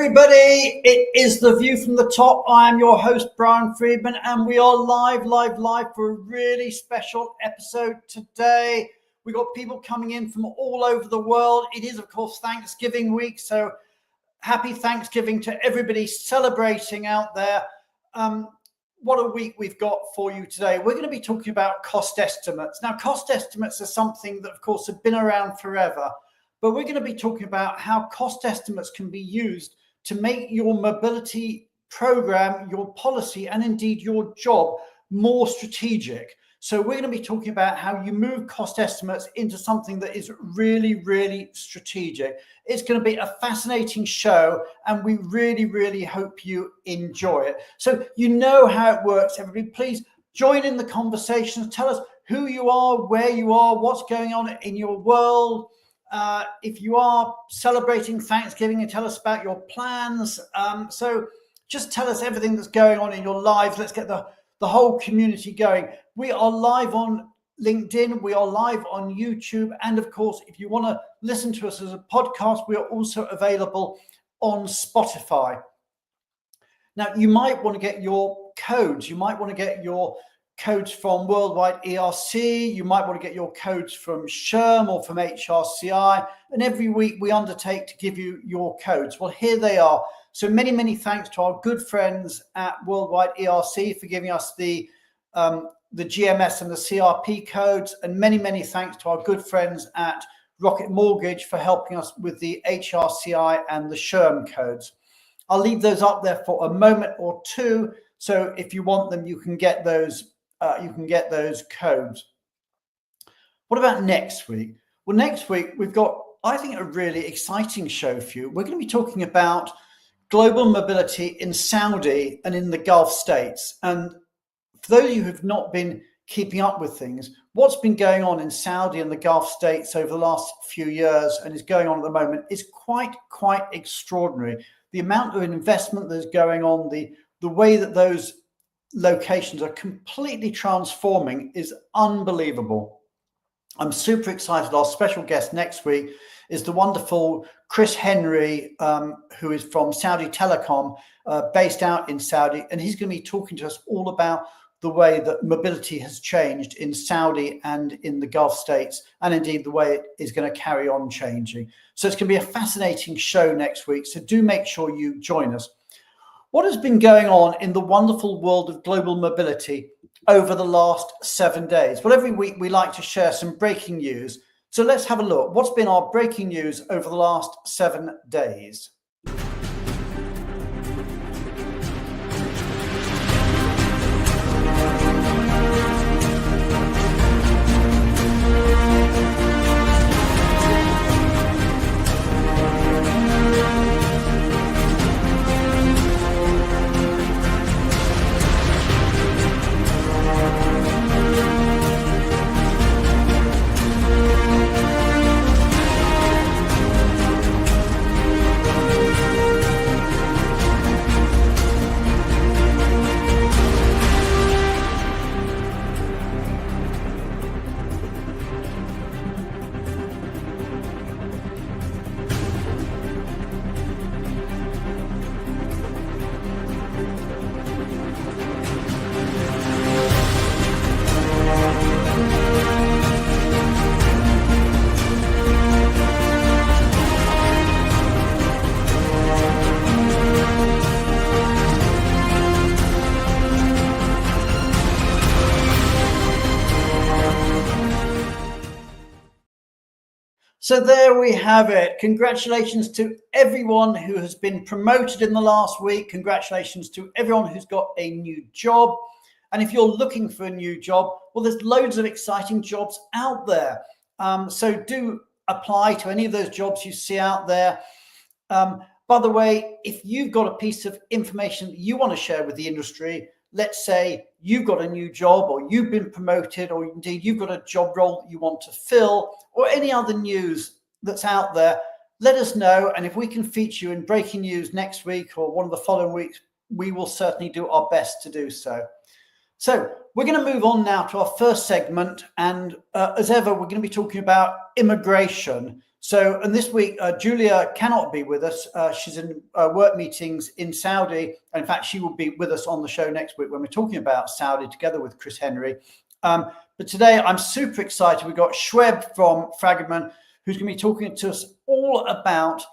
everybody, it is The View from the Top. I am your host, Brian Friedman, and we are live for a really special episode today. We got people coming in from all over the world. It is, of course, Thanksgiving week, so happy Thanksgiving to everybody celebrating out there. What a week we've got for you today. We're going to be talking about cost estimates. Now, cost estimates are something that, of course, have been around forever. But we're going to be talking about how cost estimates can be used to make your mobility program, your policy, and indeed your job more strategic. So we're going to be talking about how you move cost estimates into something that is really, really strategic. It's going to be a fascinating show, and we really, really hope you enjoy it. So you know how it works, everybody. Please join in the conversations. Tell us who you are, where you are, what's going on in your world. If you are celebrating Thanksgiving, and tell us about your plans. So just tell us everything that's going on in your lives. Let's get the whole community going. We are live on LinkedIn. We are live on YouTube. And of course, if you want to listen to us as a podcast, we are also available on Spotify. Now, you might want to get your codes. You might want to get your codes from Worldwide ERC, you might want to get your codes from SHRM or from HRCI, and every week we undertake to give you your codes. Well, here they are. So many, many thanks to our good friends at Worldwide ERC for giving us the GMS and the CRP codes, and many, many thanks to our good friends at Rocket Mortgage for helping us with the HRCI and the SHRM codes. I'll leave those up there for a moment or two, so if you want them, you can get those. Codes. What about next week? Well, next week we've got, I think, a really exciting show for you. We're going to be talking about global mobility in Saudi and in the Gulf states. And for those of you who have not been keeping up with things, what's been going on in Saudi and the Gulf states over the last few years and is going on at the moment is quite extraordinary. The amount of investment that's going on, the way that those locations are completely transforming is unbelievable. I'm super excited. Our special guest next week is the wonderful Chris Henry, who is from Saudi Telecom, based out in Saudi, and he's going to be talking to us all about the way that mobility has changed in Saudi and in the Gulf states, and indeed the way it is going to carry on changing. So it's going to be a fascinating show next week, so do make sure you join us. What has been going on in the wonderful world of global mobility over the last 7 days? Well, every week we like to share some breaking news. So let's have a look. What's been our breaking news over the last 7 days? So there we have it. Congratulations to everyone who has been promoted in the last week. Congratulations to everyone who's got a new job. And if you're looking for a new job, well, there's loads of exciting jobs out there. So do apply to any of those jobs you see out there. By the way, if you've got a piece of information that you want to share with the industry, let's say you've got a new job, or you've been promoted, or indeed you've got a job role that you want to fill, or any other news that's out there, let us know. And if we can feature you in breaking news next week or one of the following weeks, we will certainly do our best to do so. So we're going to move on now to our first segment. And as ever, we're going to be talking about immigration. So, and this week, Julia cannot be with us. She's in work meetings in Saudi. And in fact, she will be with us on the show next week when we're talking about Saudi together with Chris Henry. But today, I'm super excited. We've got Shweb from Fragment, who's going to be talking to us all about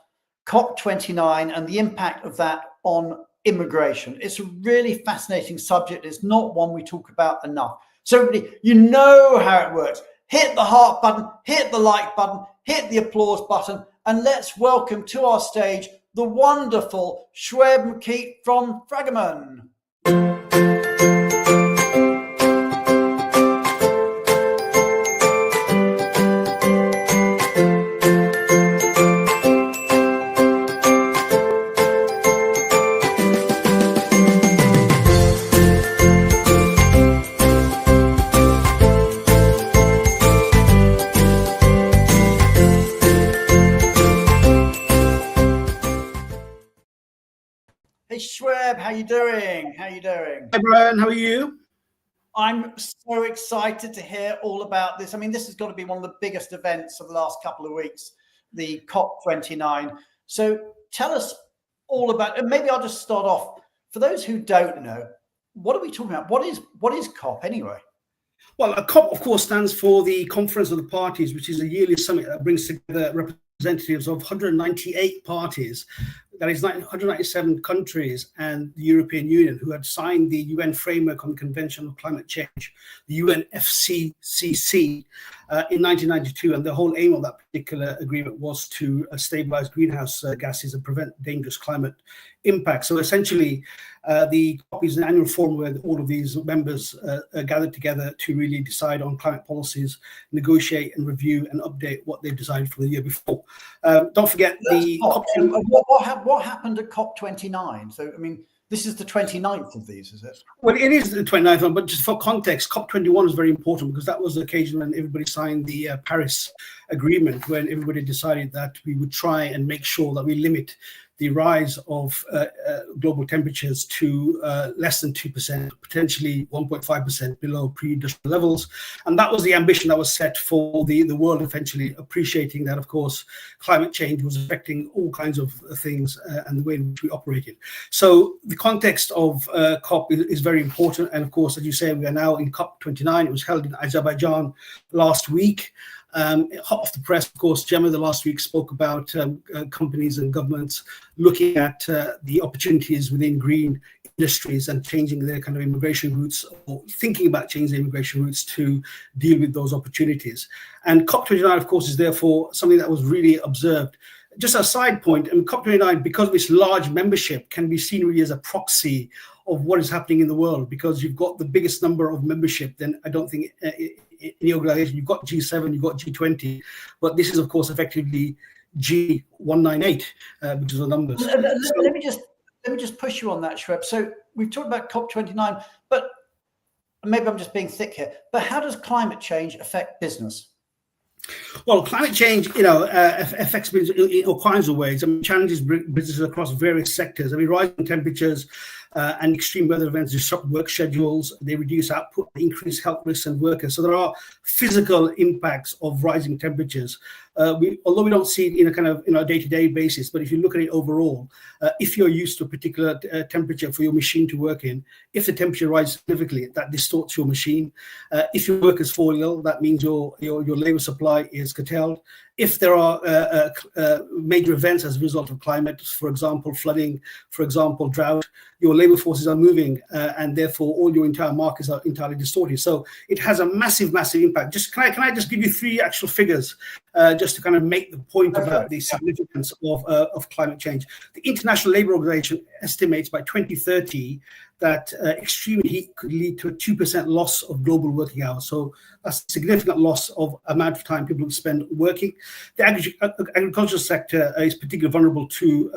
COP29 and the impact of that on immigration. It's a really fascinating subject. It's not one we talk about enough. So everybody, you know how it works. Hit the heart button, hit the like button, hit the applause button, and let's welcome to our stage the wonderful Shweb McKeith from Fragment. Shweb, how you doing? How you doing? Hi, Brian. How are you? I'm so excited to hear all about this. I mean, this has got to be one of the biggest events of the last couple of weeks, the COP29. So tell us all about it. Maybe I'll just start off. For those who don't know, what are we talking about? What is COP anyway? Well, a COP, of course, stands for the Conference of the Parties, which is a yearly summit that brings together representatives of 198 parties. That is 197 countries and the European Union, who had signed the UN Framework on Convention on Climate Change, the UNFCCC, in 1992. And the whole aim of that particular agreement was to stabilize greenhouse gases and prevent dangerous climate impact. So essentially, the COP is an annual forum where all of these members are gathered together to really decide on climate policies, negotiate and review and update what they've decided for the year before. Don't forget what happened at COP29? So, I mean, this is the 29th of these, is it? Well, it is the 29th one, but just for context, COP21 is very important because that was the occasion when everybody signed the Paris Agreement, when everybody decided that we would try and make sure that we limit the rise of global temperatures to less than 2%, potentially 1.5% below pre-industrial levels. And that was the ambition that was set for the world, eventually appreciating that, of course, climate change was affecting all kinds of things and the way in which we operated. So the context of COP is very important. And of course, as you say, we are now in COP29. It was held in Azerbaijan last week. Hot off the press, of course, Gemma the last week spoke about companies and governments looking at the opportunities within green industries and changing their kind of immigration routes, or thinking about changing the immigration routes to deal with those opportunities. And COP29, of course, is therefore something that was really observed. Just a side point, and COP29, because of its large membership, can be seen really as a proxy of what is happening in the world, because you've got the biggest number of membership, then I don't think any organization. You've got G7, you've got G20, but this is, of course, effectively G198, which is the numbers. Let me just push you on that, Shweb. So we've talked about COP29, but maybe I'm just being thick here. But how does climate change affect business? Well, climate change, affects business in all kinds of ways. I mean, challenges businesses across various sectors. I mean, rising temperatures and extreme weather events disrupt work schedules. They reduce output, increase health risks and workers. So there are physical impacts of rising temperatures. Although we don't see it in a kind of a day-to-day basis, but if you look at it overall, if you're used to a particular temperature for your machine to work in, if the temperature rises significantly, that distorts your machine. If your workers fall ill, that means your labor supply is curtailed. If there are major events as a result of climate, for example, flooding, for example, drought, your labor forces are moving, and therefore all your entire markets are entirely distorted. So it has a massive, massive impact. Can I just give you three actual figures, just to kind of make the point about the significance of climate change? The International Labour Organization estimates by 2030 that extreme heat could lead to a 2% loss of global working hours. So that's a significant loss of amount of time people spend working. The agricultural sector is particularly vulnerable to,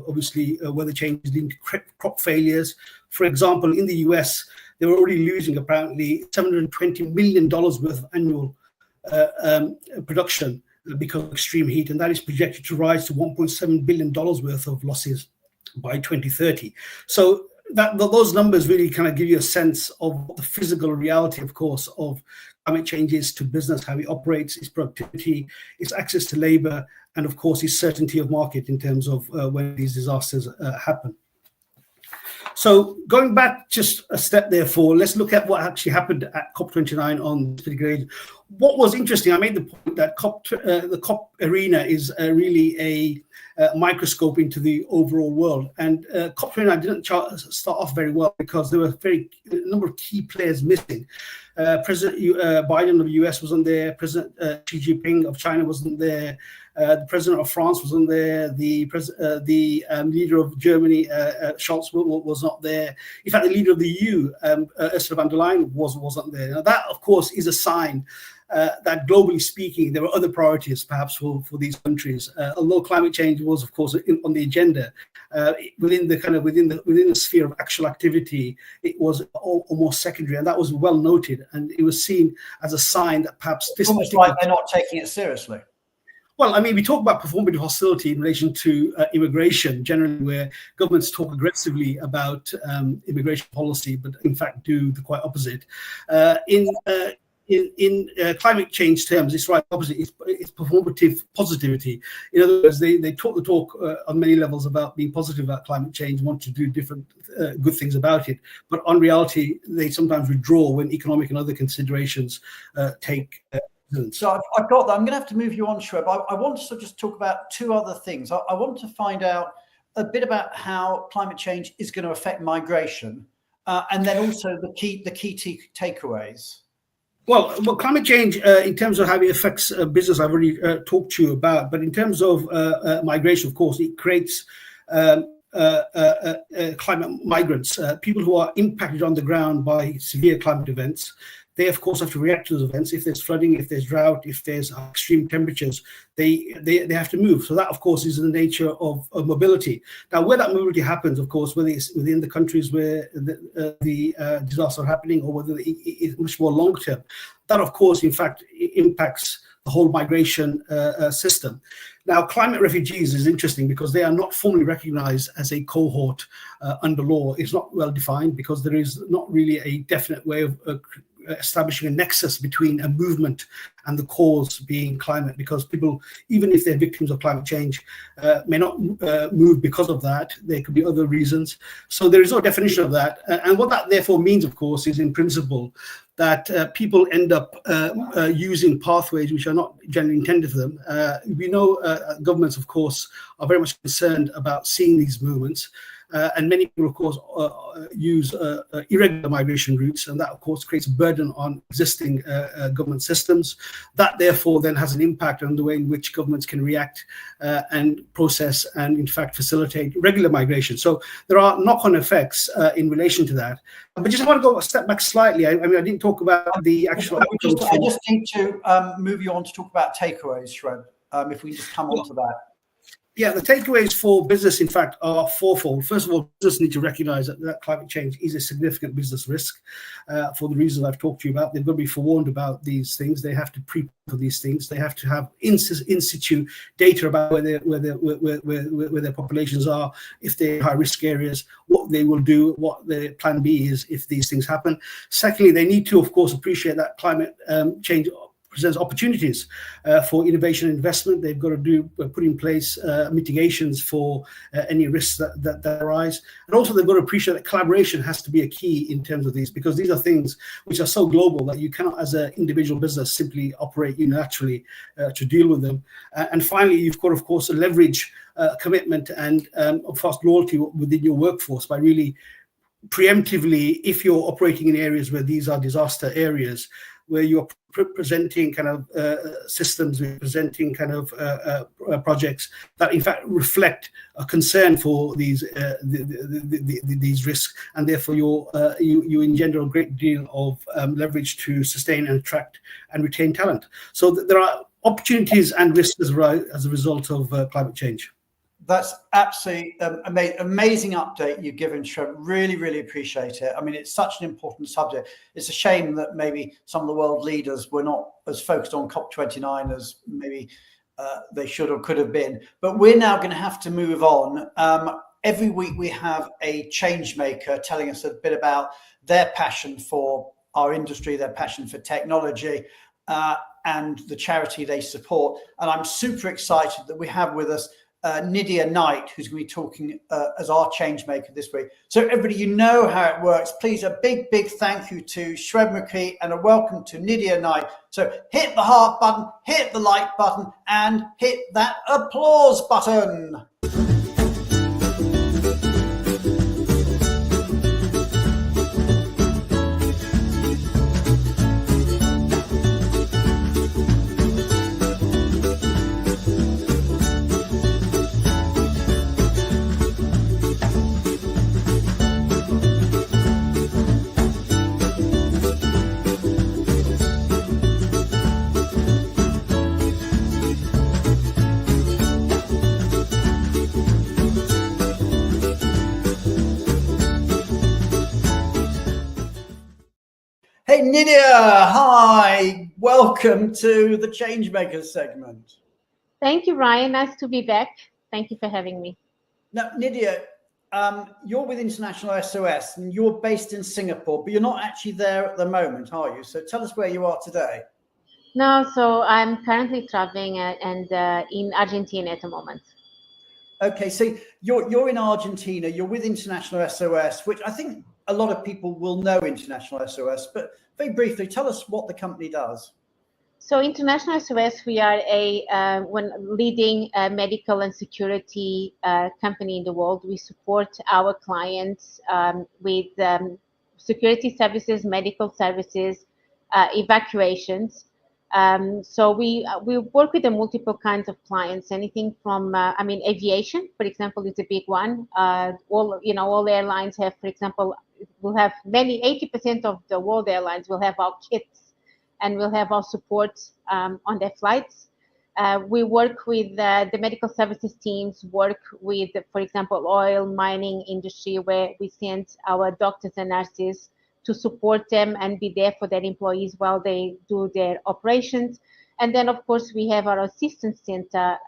obviously weather changes leading to crop failures. For example, in the US, they were already losing apparently $720 million worth of annual production because of extreme heat, and that is projected to rise to $1.7 billion worth of losses by 2030. So those numbers really kind of give you a sense of the physical reality, of course, of climate change is to business, how it operates, its productivity, its access to labor, and of course, its certainty of market in terms of when these disasters happen. So going back just a step, therefore, let's look at what actually happened at COP29 on this particular age. What was interesting, I made the point that the COP arena is really a microscope into the overall world. And COP29 didn't start off very well because there were a number of key players missing. President Biden of the US wasn't there. President Xi Jinping of China wasn't there. The president of France wasn't there. The leader of Germany, Scholz, was not there. In fact, the leader of the EU, Ursula von der Leyen, wasn't there. Now, that, of course, is a sign that globally speaking, there were other priorities perhaps for these countries. Although climate change was, of course, on the agenda, within the sphere of actual activity, it was almost secondary, and that was well noted. And it was seen as a sign that perhaps this almost like they're not taking it seriously. Well, I mean, we talk about performative hostility in relation to immigration, generally, where governments talk aggressively about immigration policy, but in fact do the quite opposite. In climate change terms, it's right opposite. It's performative positivity. In other words, they talk the talk on many levels about being positive about climate change, want to do different good things about it, but on reality, they sometimes withdraw when economic and other considerations take. So I've got that. I'm going to have to move you on, Shreb. I want to just talk about two other things. I want to find out a bit about how climate change is going to affect migration, and then also the key takeaways. Well, climate change, in terms of how it affects business, I've already talked to you about. But in terms of migration, of course, it creates climate migrants, people who are impacted on the ground by severe climate events. They, of course, have to react to those events. If there's flooding, if there's drought, if there's extreme temperatures, they have to move. So that, of course, is the nature of mobility. Now, where that mobility happens, of course, whether it's within the countries where the disasters are happening or whether it's much more long-term, that, of course, in fact, impacts the whole migration system. Now, climate refugees is interesting because they are not formally recognized as a cohort under law. It's not well defined because there is not really a definite way of establishing a nexus between a movement and the cause being climate, because people, even if they're victims of climate change, may not move because of that. There could be other reasons. So there is no definition of that. And what that therefore means, of course, is in principle that people end up using pathways which are not generally intended for them. We know governments, of course, are very much concerned about seeing these movements. And many people, of course, use irregular migration routes, and that, of course, creates a burden on existing government systems. That, therefore, then has an impact on the way in which governments can react and process and, in fact, facilitate regular migration. So there are knock-on effects in relation to that. But just want to go a step back slightly. I mean, I didn't talk about the actual. I just need to move you on to talk about takeaways, Shreb. If we just come on to that. Yeah, the takeaways for business, in fact, are fourfold. First of all, business need to recognize that climate change is a significant business risk for the reasons I've talked to you about. They've got to be forewarned about these things. They have to prepare for these things. They have to have in situ data about where their populations are, if they're high-risk areas, what they will do, what their plan B is if these things happen. Secondly, they need to, of course, appreciate that climate change presents opportunities for innovation and investment. They've got to put in place mitigations for any risks that arise. And also they've got to appreciate that collaboration has to be a key in terms of these, because these are things which are so global that you cannot, as an individual business, simply operate unilaterally to deal with them. And finally, you've got, of course, to leverage commitment and fast loyalty within your workforce by really preemptively, if you're operating in areas where these are disaster areas, where you're presenting kind of systems, presenting kind of projects that in fact reflect a concern for these risks, and therefore you engender a great deal of leverage to sustain and attract and retain talent. So there are opportunities and risks as a result of climate change. That's absolutely amazing update you've given, Shreb. Really, really appreciate it. I mean, it's such an important subject. It's a shame that maybe some of the world leaders were not as focused on COP29 as maybe they should or could have been. But we're now going to have to move on. Every week we have a change maker telling us a bit about their passion for our industry, their passion for technology, and the charity they support. And I'm super excited that we have with us Nydia Knight, who's going to be talking as our change maker this week. So everybody, you know how it works. Please, a big, big thank you to Shred McKee and a welcome to Nydia Knight. So hit the heart button, hit the like button, and hit that applause button. Hey Nydia, hi, welcome to the Changemakers segment. Thank you, Ryan. Nice to be back. Thank you for having me. Now, Nydia, you're with International SOS and you're based in Singapore, but you're not actually there at the moment, are you? So tell us where you are today. No, so I'm currently traveling and in Argentina at the moment. Okay, so you're in Argentina, you're with International SOS, which I think a lot of people will know International SOS, but very briefly, tell us what the company does. So International SOS, we are one leading medical and security company in the world. We support our clients with security services, medical services, evacuations. So we work with multiple kinds of clients, anything from aviation, for example, is a big one. All airlines have, for example, we'll have 80% of the world airlines will have our kits and we'll have our support on their flights. We work with the medical services teams, work with, for example, oil mining industry, where we send our doctors and nurses to support them and be there for their employees while they do their operations. And then, of course, we have our assistance center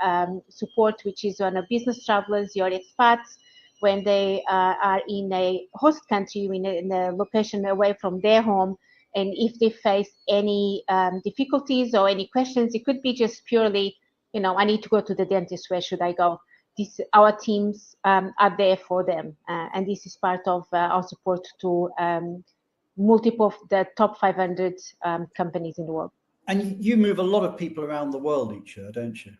support, which is on a business travelers, your expats, when they are in a host country, in a location away from their home. And if they face any difficulties or any questions, it could be just purely, I need to go to the dentist, where should I go? Our teams are there for them. And this is part of our support to multiple of the top 500 companies in the world. And you move a lot of people around the world each year, don't you?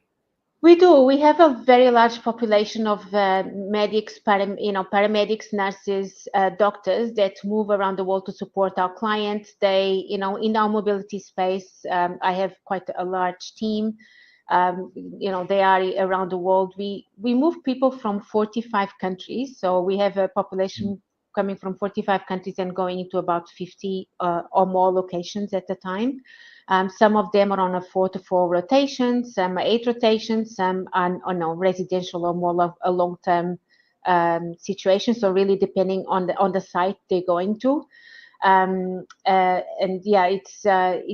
We do. We have a very large population of medics, paramedics, nurses, doctors that move around the world to support our clients. They, in our mobility space, I have quite a large team. They are around the world. We move people from 45 countries. So we have a population coming from 45 countries and going into about 50 or more locations at a time. Some of them are on a 4 to 4 rotations, some are 8 rotations, some are on residential or more of a long-term situation. So really depending on the site they're going to.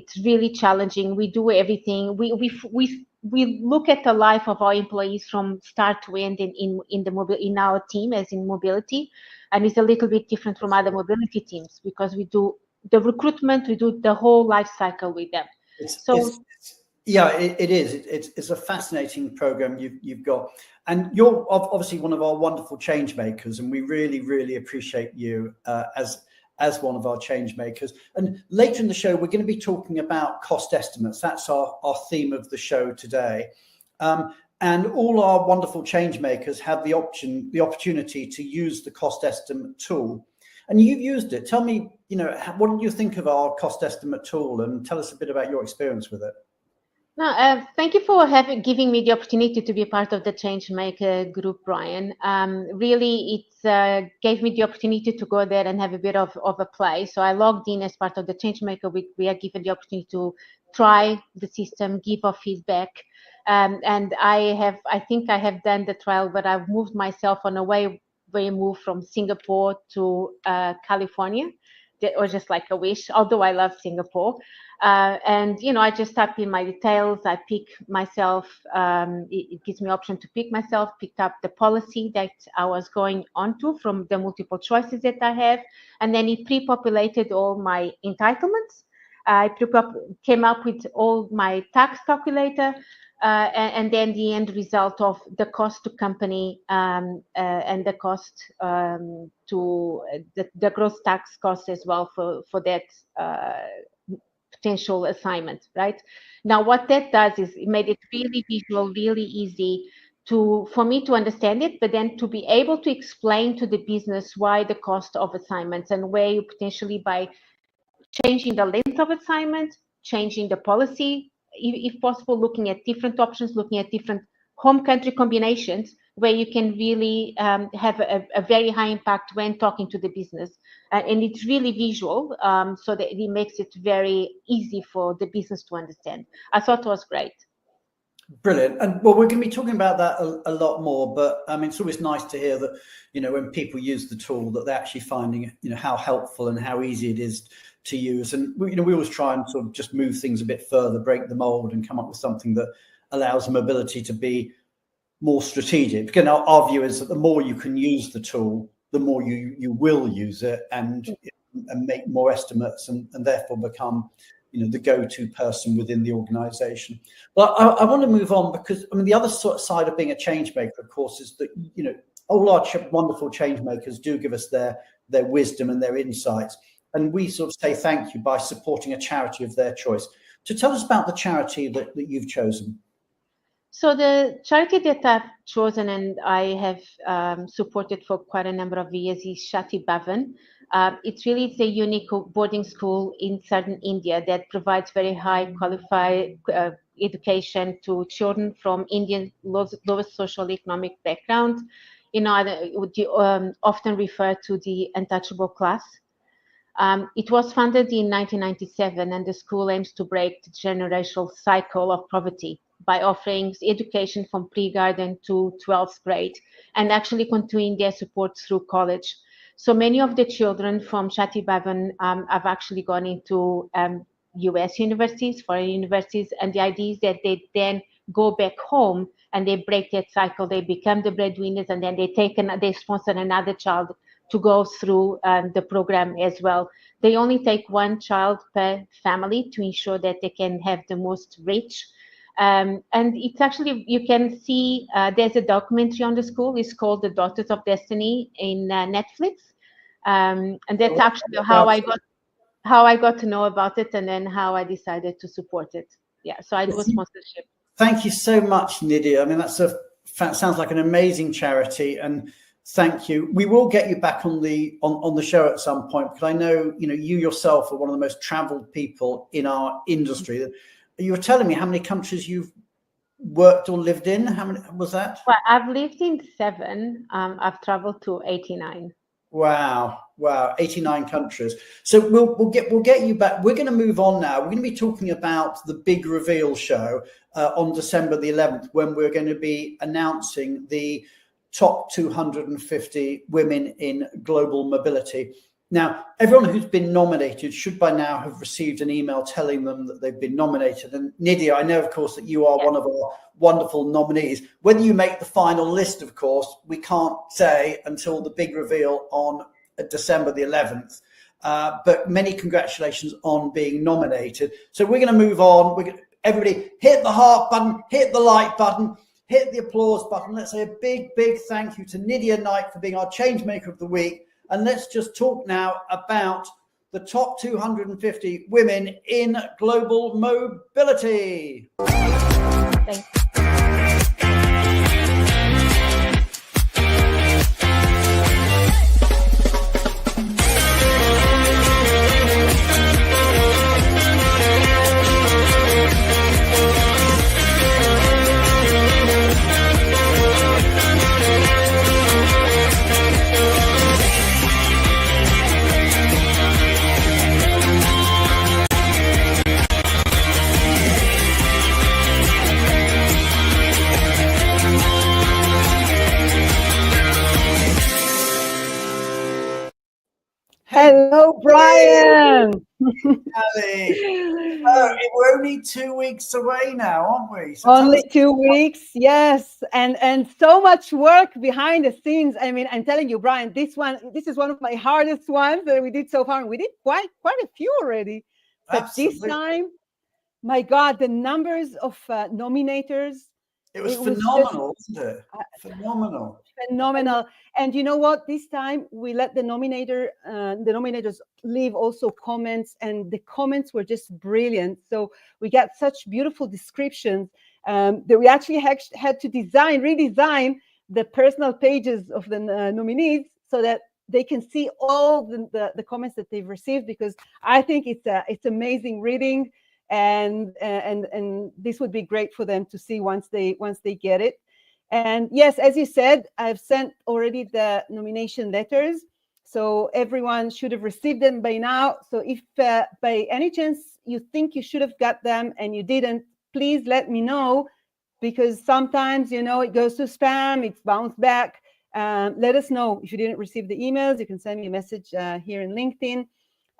It's really challenging. We do everything. We look at the life of our employees from start to end in our team, as in mobility, and it's a little bit different from other mobility teams because we do the recruitment, we do the whole life cycle with them. It is. It's a fascinating program you've got, and you're obviously one of our wonderful change makers, and we really, really appreciate you as one of our change makers. And later in the show, we're going to be talking about cost estimates. That's our theme of the show today. And all our wonderful change makers have the opportunity to use the cost estimate tool. And you've used it. Tell me, what did you think of our cost estimate tool, and tell us a bit about your experience with it. No, thank you for giving me the opportunity to be part of the Changemaker group, Brian. Really, it gave me the opportunity to go there and have a bit of a play. So I logged in as part of the Changemaker. We are given the opportunity to try the system, give our feedback. And I think I have done the trial, but I've moved myself on a way move from Singapore to California. that was just like a wish, although I love Singapore. And, I just type in my details. I pick myself. It gives me option to pick myself, pick up the policy that I was going on to from the multiple choices that I have. And then it pre-populated all my entitlements. I came up with all my tax calculator. And then the end result of the cost to company and the cost to the gross tax cost as well for that potential assignment, right? Now, what that does is it made it really visual, really easy for me to understand it, but then to be able to explain to the business why the cost of assignments and where you potentially by changing the length of assignment, changing the policy, if possible, looking at different options, looking at different home country combinations, where you can really have a very high impact when talking to the business. And it's really visual, so that it makes it very easy for the business to understand. I thought it was great. Brilliant. And well, we're going to be talking about that a lot more, but I mean, it's always nice to hear that, when people use the tool, that they're actually finding, how helpful and how easy it is to use. And, we always try and sort of just move things a bit further, break the mold and come up with something that allows them ability to be more strategic. Again, our view is that the more you can use the tool, the more you will use it and make more estimates and therefore become, the go-to person within the organization. But I want to move on because, the other sort of side of being a change maker, of course, is that, all our wonderful change makers do give us their wisdom and their insights. And we sort of say thank you by supporting a charity of their choice. So tell us about the charity that you've chosen. So the charity that I've chosen and I have supported for quite a number of years is Shati Bhavan. It's a unique boarding school in southern India that provides very high qualified education to children from Indian lowest socioeconomic background. Often referred to the untouchable class. It was founded in 1997, and the school aims to break the generational cycle of poverty by offering education from pre-garden to 12th grade and actually continuing their support through college. So many of the children from Shati Bhavan have actually gone into US universities, foreign universities, and the idea is that they then go back home and they break that cycle. They become the breadwinners, and then they sponsor another child to go through the program as well. They only take one child per family to ensure that they can have the most reach. And it's actually, you can see there's a documentary on the school. It's called The Daughters of Destiny in Netflix. And that's actually how I got to know about it, and then how I decided to support it. Yeah, so I do a sponsorship. Thank you so much, Nidia. That sounds like an amazing charity, and thank you. We will get you back on the show at some point, because I know you yourself are one of the most traveled people in our industry. You were telling me how many countries you've worked or lived in. How many was that? Well, I've lived in 7. I've traveled to 89. Wow, 89 countries. So we'll get you back. We're going to move on now. We're going to be talking about the big reveal show on December the 11th, when we're going to be announcing the top 250 women in global mobility. Now, everyone who's been nominated should by now have received an email telling them that they've been nominated. And Nidia, I know, of course, that you are one of our wonderful nominees. Whether you make the final list, of course, we can't say until the big reveal on December the 11th. But many congratulations on being nominated. So we're going to move on. Everybody hit the heart button, hit the like button, hit the applause button. Let's say a big, big thank you to Nidia Knight for being our Changemaker of the Week. And let's just talk now about the top 250 women in global mobility. Thanks. Hello, Brian. Ali. We're only 2 weeks away now, aren't we? So Only 2 weeks, yes, and so much work behind the scenes. I mean, I'm telling you, Brian, this is one of my hardest ones that we did so far. We did quite a few already, but Absolutely. this time, my God, the numbers of nominators. It was phenomenal, wasn't it? Phenomenal. And you know what? This time we let the nominators leave also comments, and the comments were just brilliant. So we got such beautiful descriptions that we actually had to redesign the personal pages of the nominees so that they can see all the comments that they've received, because I think it's amazing reading. And this would be great for them to see once they get it. And yes, as you said, I've sent already the nomination letters, so everyone should have received them by now. So if by any chance you think you should have got them and you didn't, please let me know, because sometimes, you know, it goes to spam, it's bounced back. Let us know if you didn't receive the emails. You can send me a message here in LinkedIn.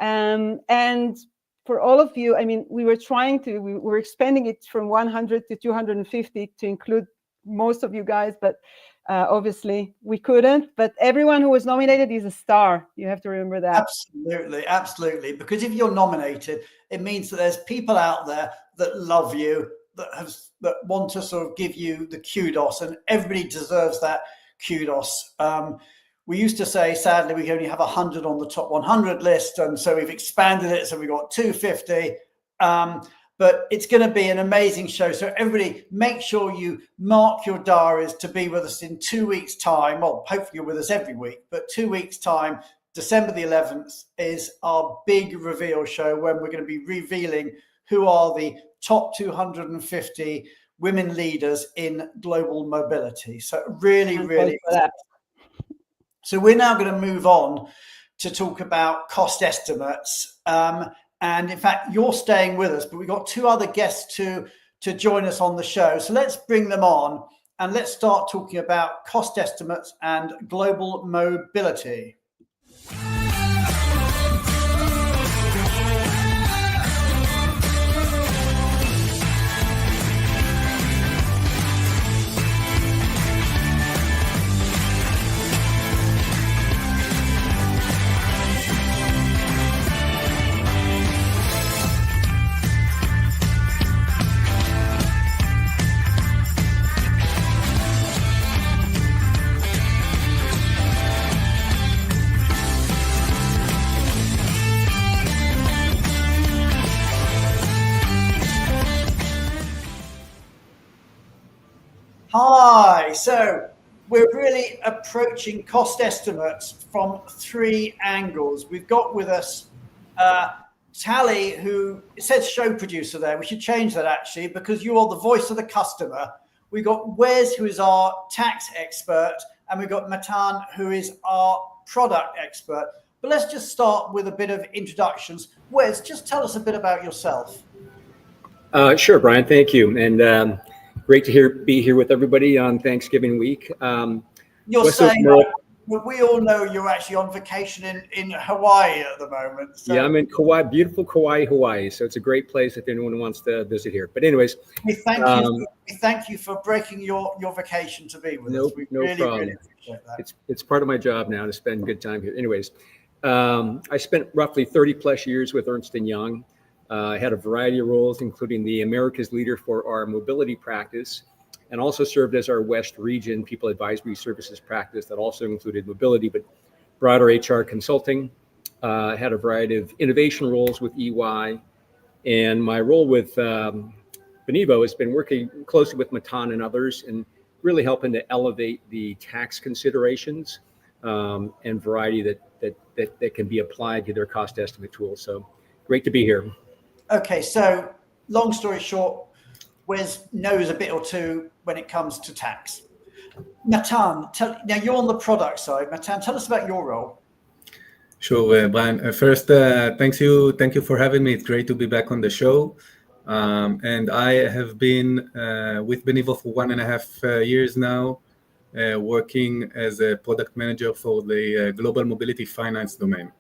And for all of you, I mean, we were expanding it from 100 to 250 to include most of you guys, but obviously we couldn't. But everyone who was nominated is a star. You have to remember that. Absolutely. Because if you're nominated, it means that there's people out there that love you, that want to sort of give you the kudos, and everybody deserves that kudos. We used to say, sadly, we only have 100 on the top 100 list, and so we've expanded it, so we've got 250. But it's going to be an amazing show. So everybody, make sure you mark your diaries to be with us in 2 weeks' time. Well, hopefully you're with us every week, but 2 weeks' time, December the 11th, is our big reveal show, when we're going to be revealing who are the top 250 women leaders in global mobility. So really exciting. So we're now going to move on to talk about cost estimates. And in fact, you're staying with us, but we've got two other guests to join us on the show. So let's bring them on and let's start talking about cost estimates and global mobility. Hi, so we're really approaching cost estimates from three angles. We've got with us Tally, who, it says show producer there. We should change that actually, because you are the voice of the customer. We've got Wes, who is our tax expert, and we've got Matan, who is our product expert. But let's just start with a bit of introductions. Wes, just tell us a bit about yourself. Sure, Brian, thank you. And great to be here with everybody on Thanksgiving week. You're saying we all know you're actually on vacation in Hawaii at the moment. So. Yeah, I'm in Kauai, beautiful Kauai, Hawaii. So it's a great place if anyone wants to visit here. But anyways, we thank you for breaking your vacation to be with us. We really appreciate that. It's part of my job now to spend good time here. Anyways, I spent roughly 30 plus years with Ernst & Young. I had a variety of roles, including the Americas leader for our mobility practice, and also served as our West Region People Advisory Services practice that also included mobility, but broader HR consulting. Had a variety of innovation roles with EY. And my role with Benevo has been working closely with Matan and others and really helping to elevate the tax considerations and variety that can be applied to their cost estimate tools. So great to be here. Okay, so long story short, Wes knows a bit or two when it comes to tax. Matan, now you're on the product side. Matan, tell us about your role. Sure, Brian. First, thank you for having me. It's great to be back on the show. And I have been with Benevo for 1.5 years now, working as a product manager for the global mobility finance domain.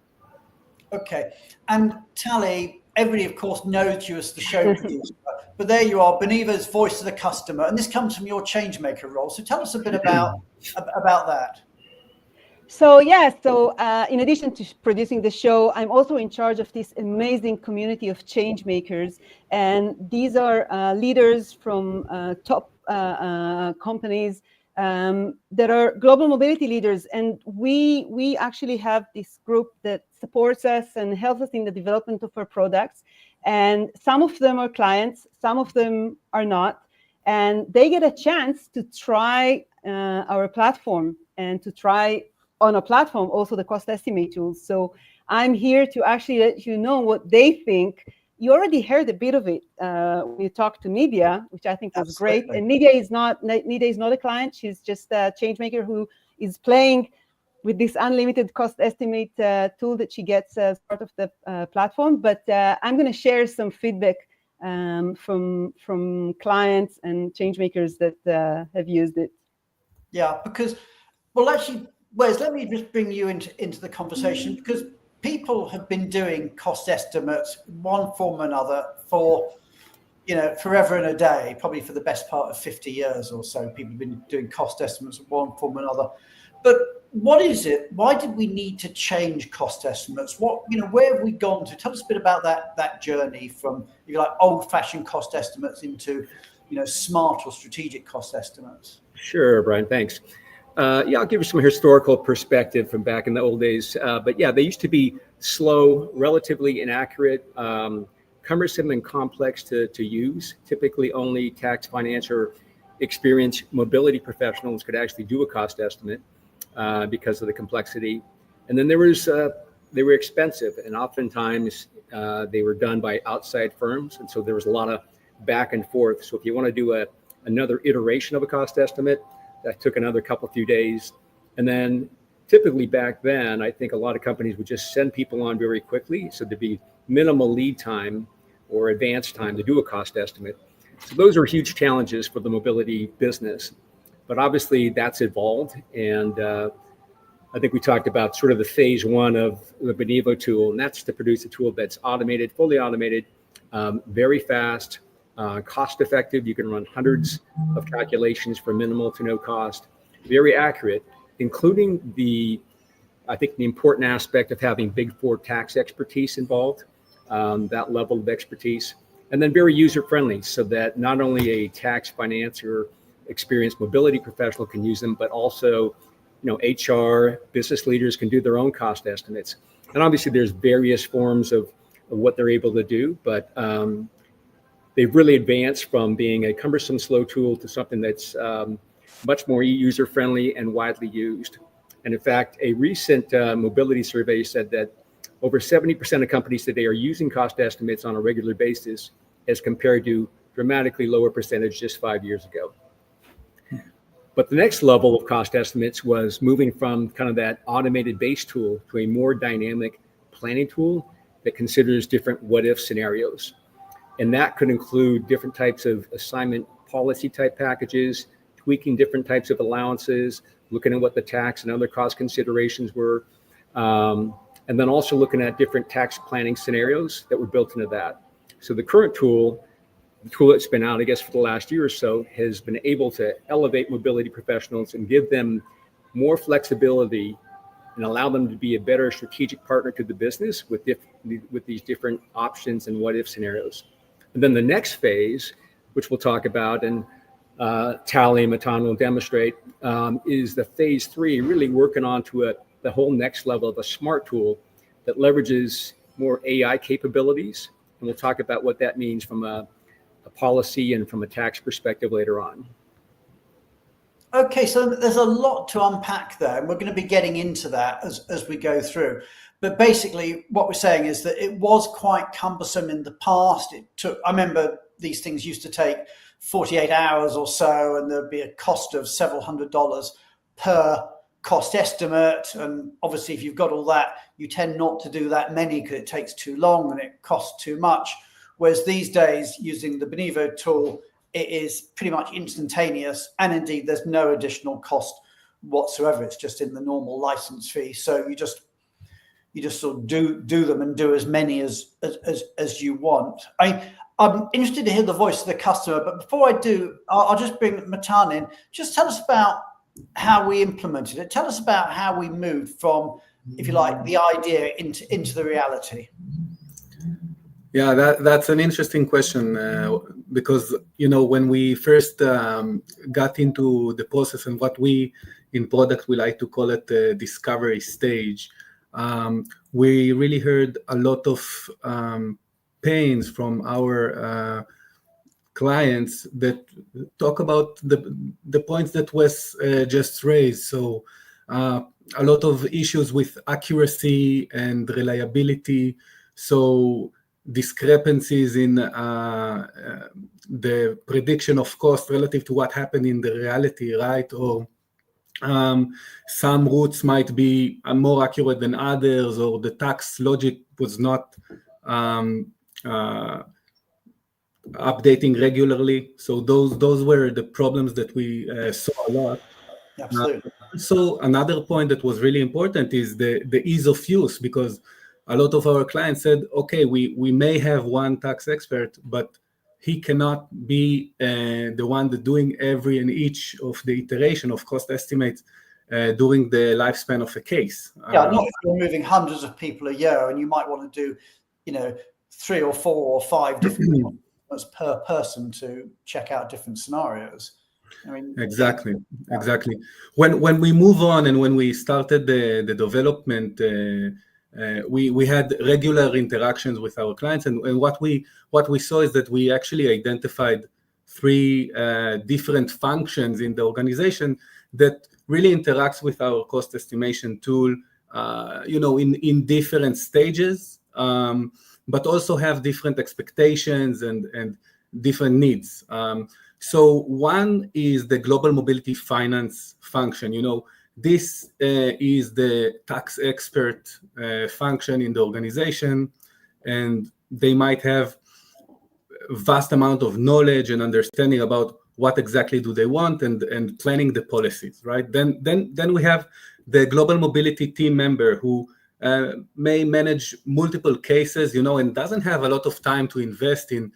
Okay. And Tally, everybody, of course, knows you as the show producer, but there you are, Benivo's voice of the customer, and this comes from your changemaker role. So tell us a bit about that. So in addition to producing the show, I'm also in charge of this amazing community of change makers, and these are leaders from top companies that are global mobility leaders, and we actually have this group that supports us and helps us in the development of our products. And some of them are clients, some of them are not, and they get a chance to try our platform and to try on a platform also the cost estimate tools. So I'm here to actually let you know what they think. You already heard a bit of it when you talked to Nidia, which I think was Absolutely. great. And Nidia is not a client. She's just a change maker who is playing with this unlimited cost estimate tool that she gets as part of the platform. But I'm going to share some feedback from clients and change makers that have used it. Yeah, because, well, actually, Wes, let me just bring you into the conversation, because people have been doing cost estimates one form or another for, forever and a day, probably for the best part of 50 years or so. People have been doing cost estimates of one form or another. But what is it? Why did we need to change cost estimates? Where have we gone to? Tell us a bit about that journey from, if you like, old-fashioned cost estimates into, smart or strategic cost estimates. Sure, Brian, thanks. I'll give you some historical perspective from back in the old days. But they used to be slow, relatively inaccurate, cumbersome and complex to use. Typically only tax, finance, or experienced mobility professionals could actually do a cost estimate because of the complexity. And then they were expensive, and oftentimes they were done by outside firms. And so there was a lot of back and forth. So if you want to do another iteration of a cost estimate, that took another few days. And then typically back then, I think a lot of companies would just send people on very quickly. So there'd be minimal lead time or advance time to do a cost estimate. So those are huge challenges for the mobility business. But obviously that's evolved. And I think we talked about sort of the phase one of the Benivo tool, and that's to produce a tool that's automated, fully automated, very fast, cost effective. You can run hundreds of calculations for minimal to no cost, very accurate, including the important aspect of having Big Four tax expertise involved, that level of expertise, and then very user friendly, so that not only a tax, finance, or experienced mobility professional can use them, but also HR, business leaders can do their own cost estimates. And obviously there's various forms of what they're able to do, but they've really advanced from being a cumbersome, slow tool to something that's much more user-friendly and widely used. And in fact, a recent mobility survey said that over 70% of companies today are using cost estimates on a regular basis, as compared to dramatically lower percentage just 5 years ago. But the next level of cost estimates was moving from kind of that automated base tool to a more dynamic planning tool that considers different what-if scenarios. And that could include different types of assignment policy type packages, tweaking different types of allowances, looking at what the tax and other cost considerations were, and then also looking at different tax planning scenarios that were built into that. So the current tool, the tool that's been out, I guess, for the last year or so, has been able to elevate mobility professionals and give them more flexibility and allow them to be a better strategic partner to the business with these different options and what-if scenarios. And then the next phase, which we'll talk about, and Tally and Matan will demonstrate, is the phase 3, really working on to the whole next level of a smart tool that leverages more AI capabilities. And we'll talk about what that means from a policy and from a tax perspective later on. Okay, so there's a lot to unpack there, and we're going to be getting into that as we go through. But basically, what we're saying is that it was quite cumbersome in the past. I remember these things used to take 48 hours or so, and there'd be a cost of several $100s per cost estimate. And obviously, if you've got all that, you tend not to do that many because it takes too long and it costs too much. Whereas these days, using the Benivo tool, it is pretty much instantaneous. And indeed, there's no additional cost whatsoever. It's just in the normal license fee. So you just sort of do them and do as many as you want. I'm interested to hear the voice of the customer, but before I do, I'll just bring Matan in. Just tell us about how we implemented it. Tell us about how we moved from, if you like, the idea into the reality. Yeah, that's an interesting question because, when we first got into the process and what we in product we like to call it the discovery stage, we really heard a lot of pains from our clients that talk about the points that Wes just raised. So a lot of issues with accuracy and reliability. So discrepancies in the prediction of cost relative to what happened in the reality, right? Or some routes might be more accurate than others, or the tax logic was not updating regularly. So those were the problems that we saw a lot. Absolutely. So another point that was really important is the ease of use, because a lot of our clients said, okay, we may have one tax expert, but he cannot be the one that doing every and each of the iteration of cost estimates during the lifespan of a case. Yeah, not if you're moving hundreds of people a year and you might want to do, 3 or 4 or 5 different per person to check out different scenarios. Exactly. When we move on and when we started the development, we had regular interactions with our clients, and what we saw is that we actually identified 3 different functions in the organization that really interacts with our cost estimation tool, in different stages, but also have different expectations and different needs. So one is the global mobility finance function. This is the tax expert function in the organization, and they might have a vast amount of knowledge and understanding about what exactly do they want and planning the policies, right? Then we have the global mobility team member who may manage multiple cases, and doesn't have a lot of time to invest in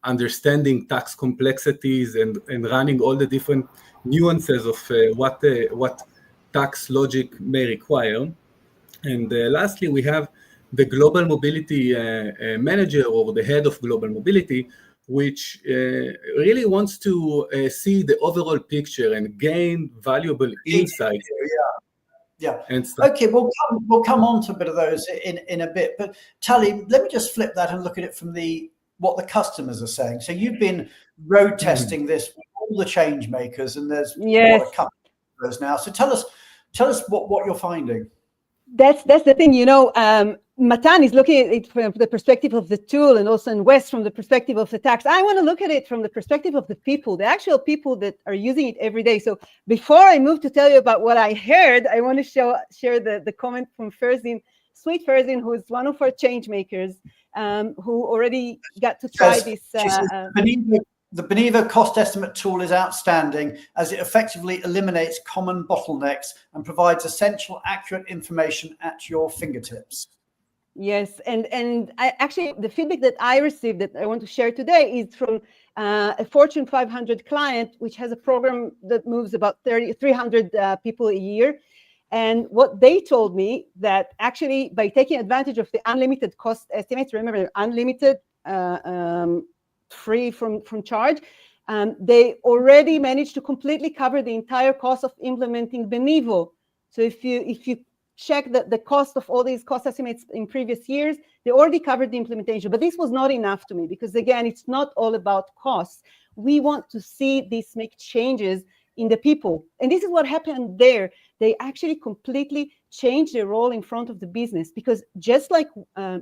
understanding tax complexities and running all the different nuances of what tax logic may require. And lastly, we have the global mobility manager, or the head of global mobility, which really wants to see the overall picture and gain valuable insights. Yeah. Okay, we'll come on to a bit of those in a bit. But Tali, let me just flip that and look at it from what the customers are saying. So you've been road testing this with all the change makers, and there's a couple of those now. So tell us what you're finding. That's the thing, Matan is looking at it from the perspective of the tool, and also in West from the perspective of the tax. I want to look at it from the perspective of the people, the actual people that are using it every day. So before I move to tell you about what I heard, I want to share the comment from Ferzin, sweet Ferzin, who is one of our change makers, who already got to try this. The Benivo cost estimate tool is outstanding as it effectively eliminates common bottlenecks and provides essential, accurate information at your fingertips. Yes, and I actually, the feedback that I received that I want to share today is from a Fortune 500 client, which has a program that moves about 300 people a year. And what they told me, that actually by taking advantage of the unlimited cost estimates, remember unlimited, free from charge, they already managed to completely cover the entire cost of implementing Benivo. So if you check the cost of all these cost estimates in previous years, they already covered the implementation. But this was not enough to me, because again, it's not all about costs. We want to see this make changes in the people. And this is what happened there. They actually completely changed their role in front of the business, because just like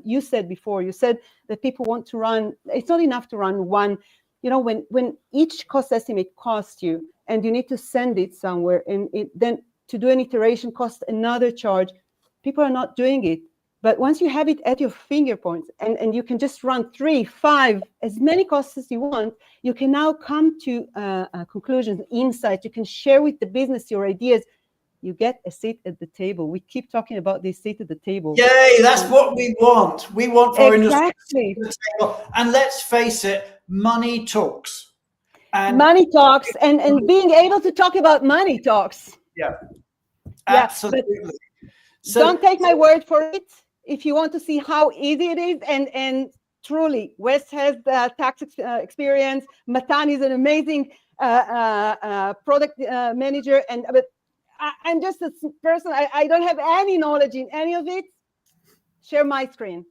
you said before, you said that people want to run, it's not enough to run one, when each cost estimate costs you and you need to send it somewhere, and then to do an iteration costs another charge, people are not doing it. But once you have it at your finger points, and you can just run 3, 5, as many costs as you want, you can now come to conclusions, insights. You can share with the business your ideas you get a seat at the table. We keep talking about this seat at the table. Yay, that's what we want. We want for our industry Exactly. to the table. And let's face it, money talks. And money talks, and being able to talk about money talks. Yeah, absolutely. So don't take my word for it. If you want to see how easy it is, and truly, Wes has the tax experience. Matan is an amazing product manager, but I'm just a person. I don't have any knowledge in any of it. Share my screen.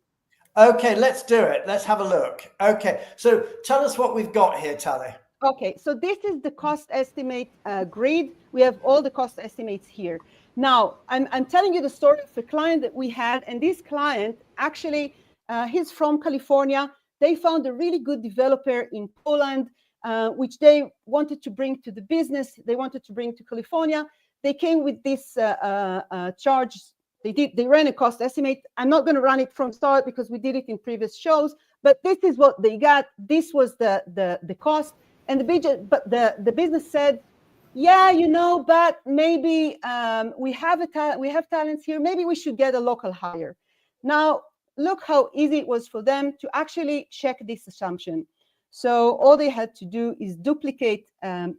Okay, let's do it. Let's have a look. Okay, so tell us what we've got here, Tali. Okay, so this is the cost estimate grid. We have all the cost estimates here. Now, I'm telling you the story of a client that we had, and this client, actually, he's from California. They found a really good developer in Poland, which they wanted to bring to the business. They wanted to bring to California. They came with this charge. They ran a cost estimate. I'm not going to run it from start because we did it in previous shows, but this is what they got. This was the cost. And the business said, yeah, but maybe we have talents here. Maybe we should get a local hire. Now, look how easy it was for them to actually check this assumption. So all they had to do is duplicate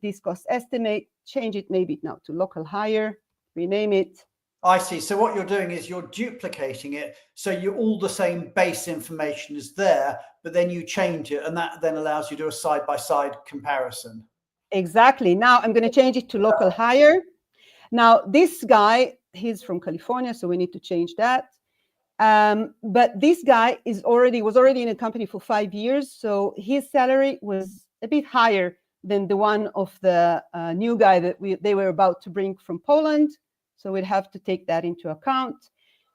this cost estimate, change it maybe now to local hire, rename it. I see. So what you're doing is you're duplicating it. So all the same base information is there, but then you change it, and that then allows you to do a side-by-side comparison. Exactly. Now I'm going to change it to local hire. Now this guy, he's from California, so we need to change that. But this guy was already in a company for 5 years, so his salary was a bit higher than the one of the new guy that they were about to bring from Poland. So we'd have to take that into account.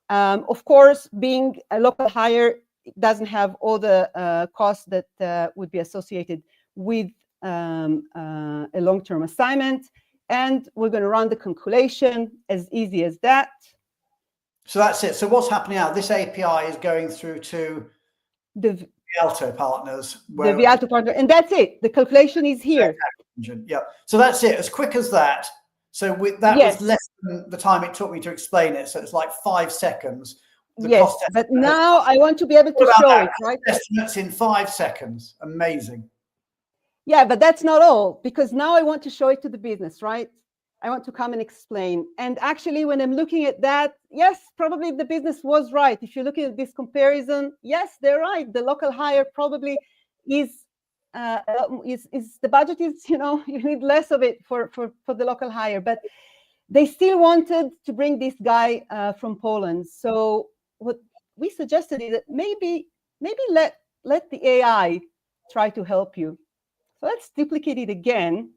Of course, being a local hire doesn't have all the costs that would be associated with a long-term assignment. And we're going to run the calculation as easy as that. So that's it. So what's happening now? This API is going through to the Vialto partners. The Vialto partner. And that's it. The calculation is here. Yeah. So that's it. As quick as that. So that was less than the time it took me to explain it. So it's like 5 seconds. Yes, but now I want to be able to show it, right? Estimates in 5 seconds. Amazing. Yeah, but that's not all, because now I want to show it to the business, right? I want to come and explain. And actually, when I'm looking at that, yes, probably the business was right. If you're looking at this comparison, yes, they're right. The local hire probably is the budget is, you need less of it for the local hire, but they still wanted to bring this guy from Poland. So what we suggested is that maybe let the AI try to help you. So let's duplicate it again.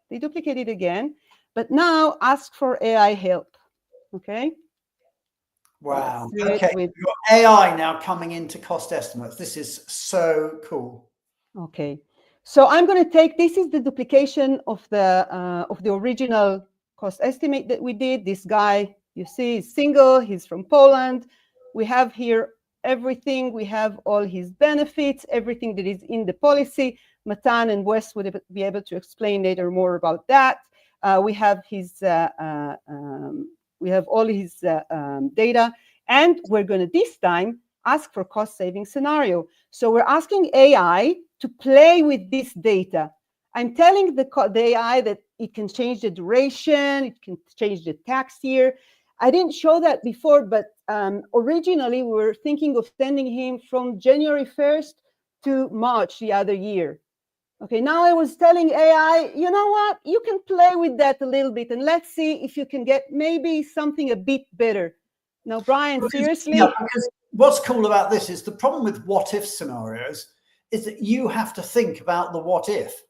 They duplicate it again, but now ask for AI help. Okay. Wow. Okay. We've got AI now coming into cost estimates. This is so cool. Okay. So I'm going to take, this is the duplication of the original cost estimate that we did. This guy, you see, is single. He's from Poland. We have here everything. We have all his benefits, everything that is in the policy. Matan and Wes would be able to explain later more about that. We have his, we have all his data, and we're going to this time ask for cost-saving scenario. So we're asking AI to play with this data. I'm telling the AI that it can change the duration, it can change the tax year. I didn't show that before, but originally we were thinking of sending him from January 1st to March the other year. Okay, now I was telling AI, you know what? You can play with that a little bit, and let's see if you can get maybe something a bit better. Now, Brian, seriously? Yeah, because what's cool about this is the problem with what-if scenarios is that you have to think about the what-if.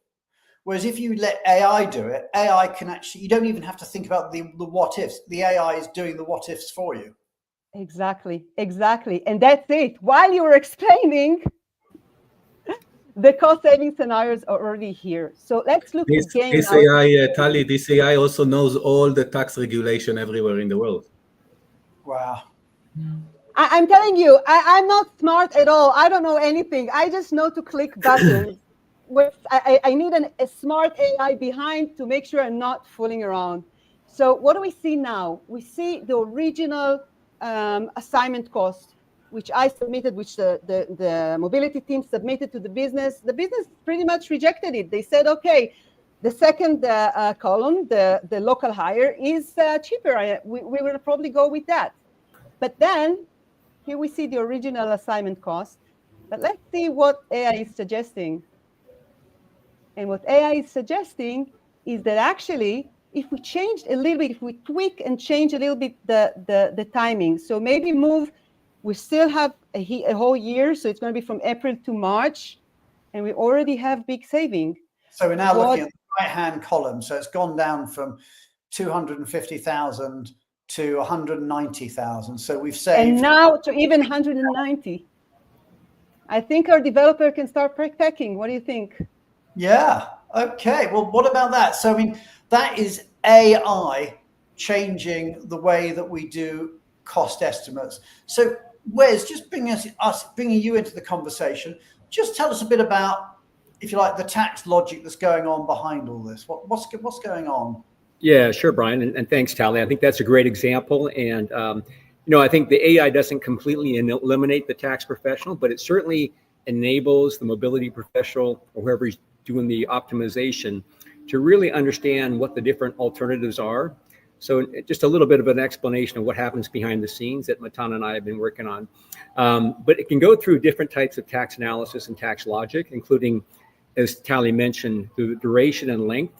Whereas if you let AI do it, AI can actually, you don't even have to think about the what-ifs. The AI is doing the what-ifs for you. Exactly, exactly. And that's it. While you were explaining, the cost-saving scenarios are already here. So let's look again. This AI, Tali, this AI also knows all the tax regulation everywhere in the world. Wow. I'm telling you, I'm not smart at all. I don't know anything. I just know to click buttons. I need a smart AI behind to make sure I'm not fooling around. So what do we see now? We see the original assignment cost, which I submitted, which the mobility team submitted to the business. The business pretty much rejected it. They said, okay, the second column, the local hire, is cheaper. We will probably go with that. But then here we see the original assignment cost. But let's see what AI is suggesting. And what AI is suggesting is that actually, if we change a little bit, if we tweak and change a little bit the timing, so maybe move, we still have a whole year, so it's going to be from April to March, and we already have big saving. So we're now looking at the right-hand column. So it's gone down from 250,000 to 190,000. So we've saved. And now to even 190. I think our developer can start packing. What do you think? Yeah. Okay. Well, what about that? So, I mean, that is AI changing the way that we do cost estimates. So, Wes, just bringing you into the conversation, just tell us a bit about, if you like, the tax logic that's going on behind all this. What's going on? Yeah, sure, Brian, and thanks, Tali. I think that's a great example, and I think the AI doesn't completely eliminate the tax professional, but it certainly enables the mobility professional or whoever's doing the optimization to really understand what the different alternatives are. So just a little bit of an explanation of what happens behind the scenes that Matan and I have been working on. But it can go through different types of tax analysis and tax logic, including, as Tali mentioned, the duration and length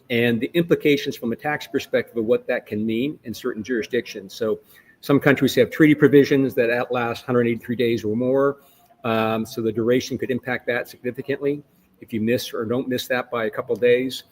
and the implications from a tax perspective of what that can mean in certain jurisdictions. So some countries have treaty provisions that outlast 183 days or more. So the duration could impact that significantly if you miss or don't miss that by a couple of days.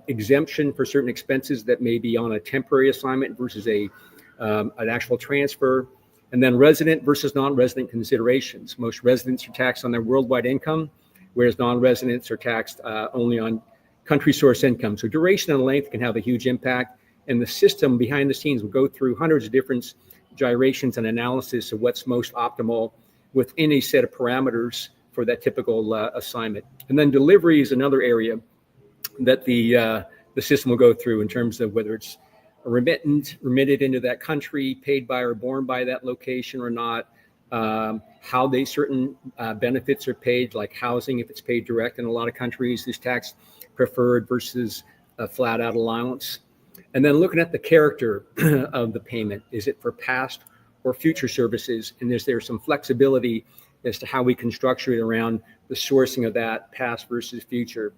Exemption for certain expenses that may be on a temporary assignment versus an actual transfer. And then resident versus non-resident considerations. Most residents are taxed on their worldwide income, whereas non-residents are taxed only on country source income. So duration and length can have a huge impact. And the system behind the scenes will go through hundreds of different gyrations and analysis of what's most optimal within a set of parameters for that typical assignment. And then delivery is another area that the system will go through in terms of whether it's a remitted into that country, paid by or borne by that location or not, how certain benefits are paid, like housing, if it's paid direct in a lot of countries, is tax preferred versus a flat out allowance. And then looking at the character of the payment, is it for past or future services? And is there some flexibility as to how we can structure it around the sourcing of that past versus future?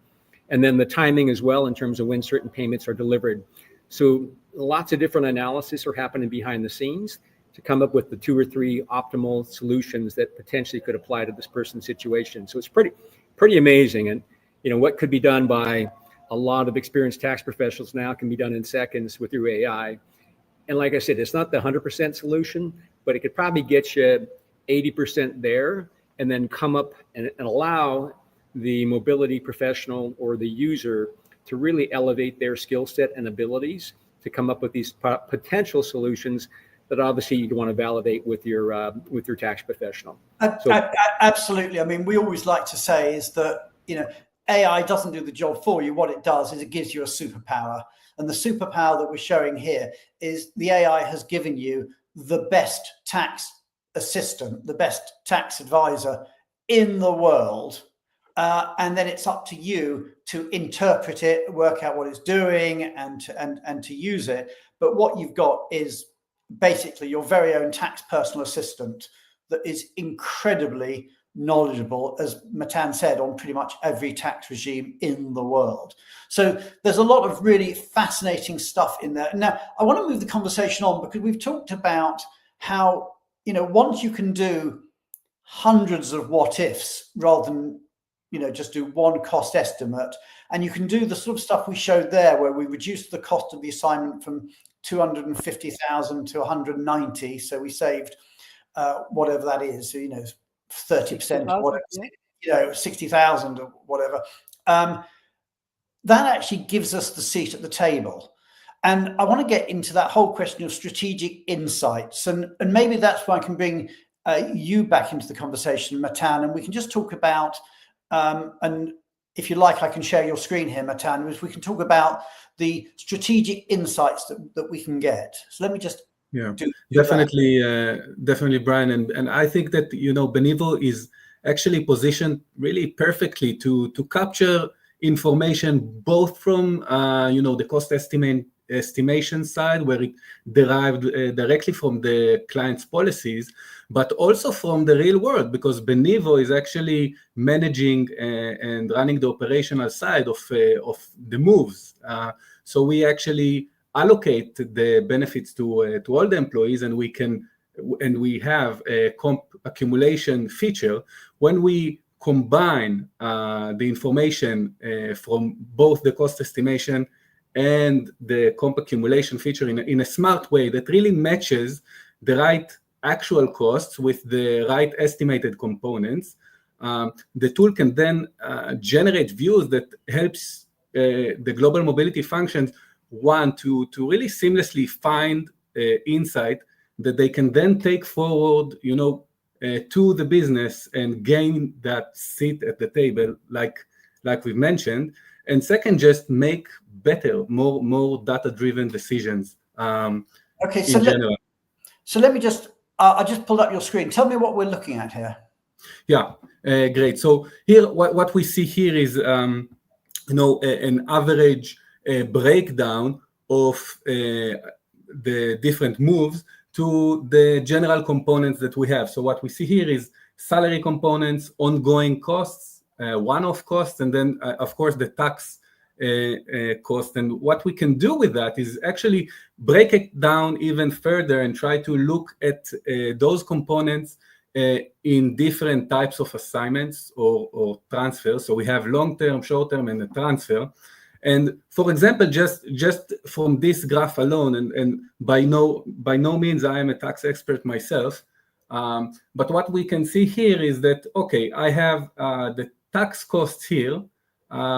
And then the timing as well in terms of when certain payments are delivered. So lots of different analysis are happening behind the scenes to come up with the 2 or 3 optimal solutions that potentially could apply to this person's situation. So it's pretty amazing. And what could be done by a lot of experienced tax professionals now can be done in seconds through AI. And like I said, it's not the 100% solution, but it could probably get you 80% there, and then come up and allow the mobility professional or the user to really elevate their skill set and abilities to come up with these potential solutions that obviously you'd want to validate with your tax professional. Absolutely. I mean, we always like to say is that, AI doesn't do the job for you. What it does is it gives you a superpower. And the superpower that we're showing here is the AI has given you the best tax assistant, the best tax advisor in the world. And then it's up to you to interpret it, work out what it's doing, and to use it. But what you've got is basically your very own tax personal assistant that is incredibly knowledgeable, as Matan said, on pretty much every tax regime in the world. So there's a lot of really fascinating stuff in there. Now, I want to move the conversation on because we've talked about how, once you can do hundreds of what ifs rather than, just do one cost estimate, and you can do the sort of stuff we showed there where we reduced the cost of the assignment from 250,000 to 190. So we saved whatever that is. So, 30% or whatever, 60,000 or whatever. That actually gives us the seat at the table. And I want to get into that whole question of strategic insights. And maybe that's why I can bring you back into the conversation, Matan, and we can just talk about, and if you like, I can share your screen here, Matan, which we can talk about the strategic insights that we can get. So let me just definitely, Brian, and I think that Benivo is actually positioned really perfectly to capture information both from the cost estimation side, where it derived directly from the client's policies, but also from the real world, because Benivo is actually managing and running the operational side of the moves. So we actually allocate the benefits to all the employees, and we have a comp accumulation feature. When we combine the information from both the cost estimation and the comp accumulation feature in a smart way that really matches the right actual costs with the right estimated components, the tool can then generate views that helps the global mobility functions to really seamlessly find insight that they can then take forward, to the business and gain that seat at the table, like we mentioned. And second, just make better, more data-driven decisions. Okay, in general. So let me just, I just pulled up your screen. Tell me what we're looking at here. Yeah, great. So here, what we see here is, an average breakdown of the different moves to the general components that we have. So what we see here is salary components, ongoing costs, one-off costs, and then, of course, the tax cost. And what we can do with that is actually break it down even further and try to look at those components in different types of assignments or transfers. So we have long-term, short-term, and a transfer. And for example, just from this graph alone, and by no means I am a tax expert myself, but what we can see here is that, okay, I have the tax costs here,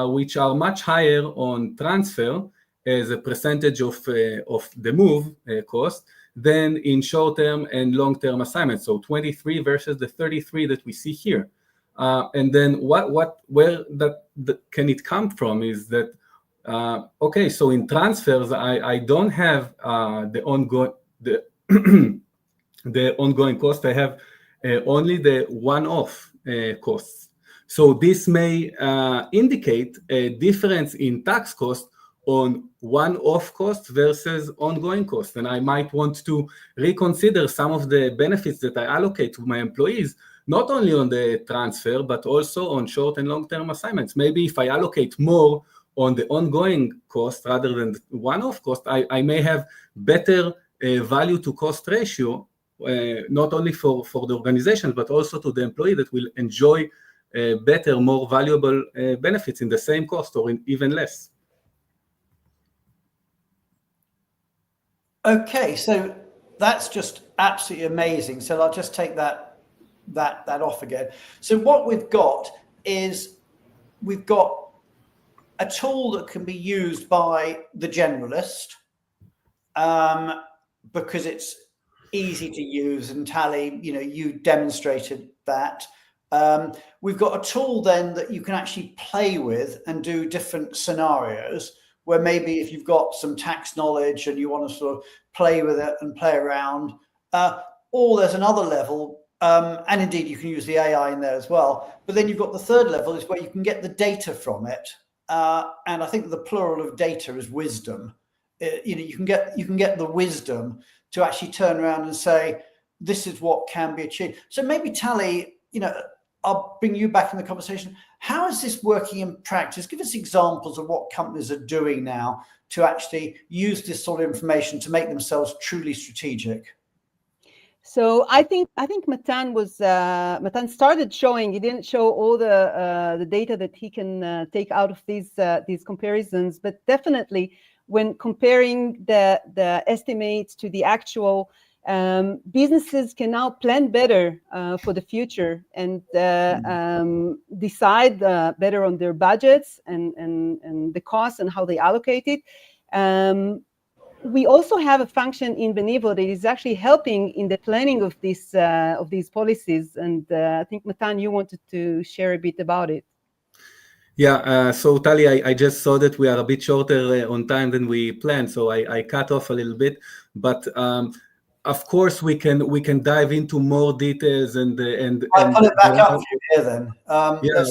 which are much higher on transfer as a percentage of the move cost than in short-term and long-term assignments. So 23 versus the 33 that we see here. And then where can it come from is that, okay, so in transfers, I don't have the ongoing cost. I have only the one-off costs. So this may indicate a difference in tax cost on one-off costs versus ongoing costs. And I might want to reconsider some of the benefits that I allocate to my employees, not only on the transfer, but also on short and long-term assignments. Maybe if I allocate more on the ongoing cost rather than one-off cost, I may have better value to cost ratio, not only for the organization, but also to the employee that will enjoy better, more valuable benefits in the same cost or in even less. Okay, so that's just absolutely amazing. So I'll just take that off again. So what we've got is we've got a tool that can be used by the generalist because it's easy to use, and Tali, you demonstrated that. We've got a tool then that you can actually play with and do different scenarios where maybe if you've got some tax knowledge and you want to sort of play with it and play around, or there's another level, and indeed you can use the AI in there as well. But then you've got the third level is where you can get the data from it. And I think the plural of data is wisdom. You can get the wisdom to actually turn around and say, this is what can be achieved. So maybe Tali, I'll bring you back in the conversation. How is this working in practice? Give us examples of what companies are doing now to actually use this sort of information to make themselves truly strategic. So I think Matan started showing. He didn't show all the data that he can take out of these comparisons, but definitely when comparing the estimates to the actual, businesses can now plan better for the future and decide better on their budgets and the costs and how they allocate it. We also have a function in Benivo that is actually helping in the planning of these policies. And I think, Matan, you wanted to share a bit about it. Yeah, so Tali, I just saw that we are a bit shorter on time than we planned, so I cut off a little bit. But of course, we can dive into more details and I'll put it back up for you here then. yeah,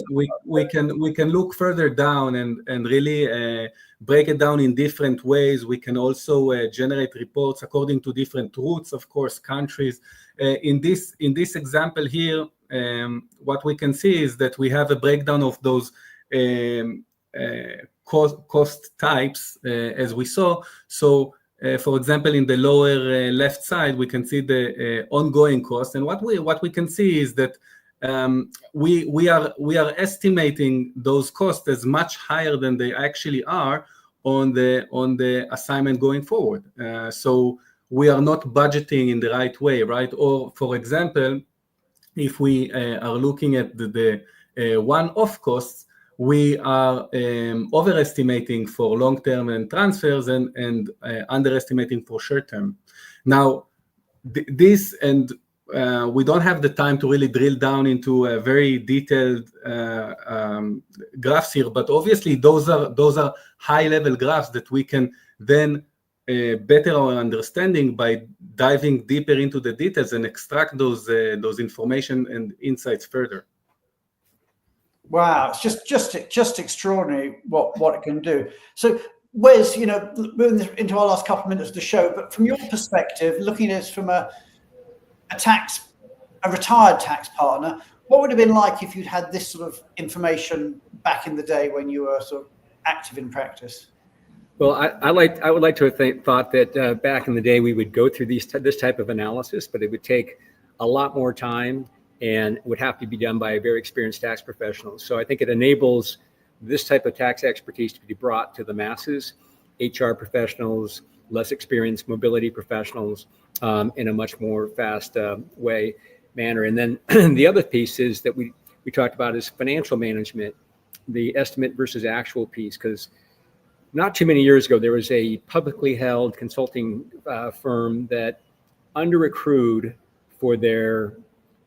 we can look further down and really break it down in different ways. We can also generate reports according to different routes, of course, countries. In this example here, what we can see is that we have a breakdown of those cost types as we saw. So, for example, in the lower left side, we can see the ongoing cost, and what we can see is that we are estimating those costs as much higher than they actually are on the assignment going forward. So we are not budgeting in the right way, right? Or, for example, if we are looking at the one-off costs, we are overestimating for long-term and transfers and underestimating for short-term. Now, this and we don't have the time to really drill down into a very detailed graphs here, but obviously those are high-level graphs that we can then better our understanding by diving deeper into the details and extract those information and insights further. Wow, it's just extraordinary what it can do. So, Wes, moving into our last couple of minutes of the show, but from your perspective, looking at this from a retired tax partner, what would it have been like if you'd had this sort of information back in the day when you were sort of active in practice? Well, I would like to have thought that back in the day we would go through this type of analysis, but it would take a lot more time and would have to be done by a very experienced tax professional. So I think it enables this type of tax expertise to be brought to the masses, HR professionals, less experienced mobility professionals, in a much more fast manner. And then the other piece is that we talked about is financial management, the estimate versus actual piece, because not too many years ago, there was a publicly held consulting firm that under-accrued for their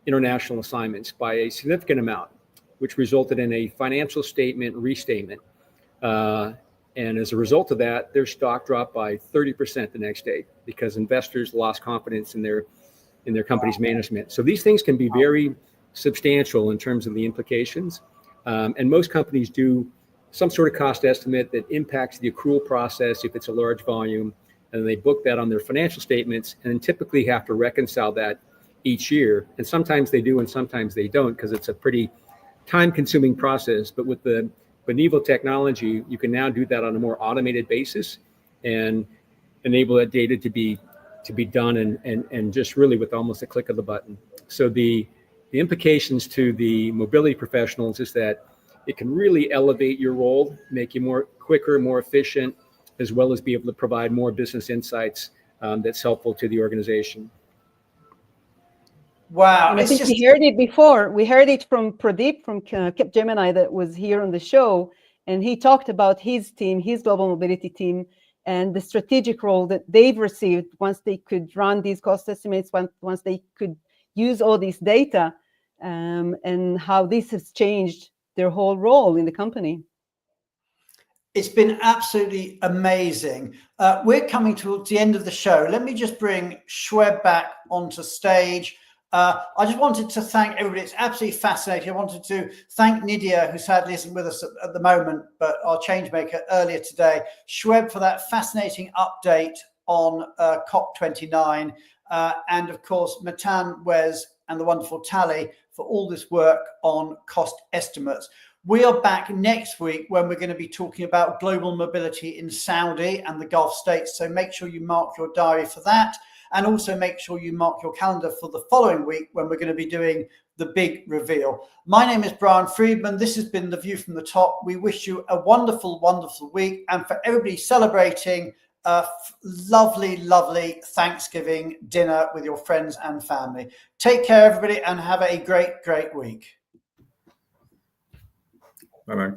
international assignments by a significant amount, which resulted in a financial statement restatement. And as a result of that, their stock dropped by 30% the next day because investors lost confidence in their company's management. So these things can be very substantial in terms of the implications. And most companies do some sort of cost estimate that impacts the accrual process if it's a large volume, and they book that on their financial statements and typically have to reconcile that each year. And sometimes they do and sometimes they don't because it's a pretty time-consuming process. But with the Benevo technology, you can now do that on a more automated basis and enable that data to be done and just really with almost a click of the button. So the implications to the mobility professionals is that it can really elevate your role, make you more quicker, more efficient, as well as be able to provide more business insights that's helpful to the organization. Wow. And I think we heard it before. We heard it from Pradeep from Capgemini that was here on the show. And he talked about his team, his global mobility team, and the strategic role that they've received once they could run these cost estimates, once they could use all this data, and how this has changed their whole role in the company. It's been absolutely amazing. We're coming towards the end of the show. Let me just bring Shweb back onto stage. I just wanted to thank everybody. It's absolutely fascinating. I wanted to thank Nidia, who sadly isn't with us at the moment, but our change maker earlier today. Shweb for that fascinating update on COP29. And of course, Matan, Wes, and the wonderful Tali for all this work on cost estimates. We are back next week when we're going to be talking about global mobility in Saudi and the Gulf states. So make sure you mark your diary for that. And also make sure you mark your calendar for the following week when we're going to be doing the big reveal. My name is Brian Friedman. This has been The View from the Top. We wish you a wonderful, wonderful week. And for everybody celebrating a lovely, lovely Thanksgiving dinner with your friends and family. Take care, everybody, and have a great, great week. Bye-bye.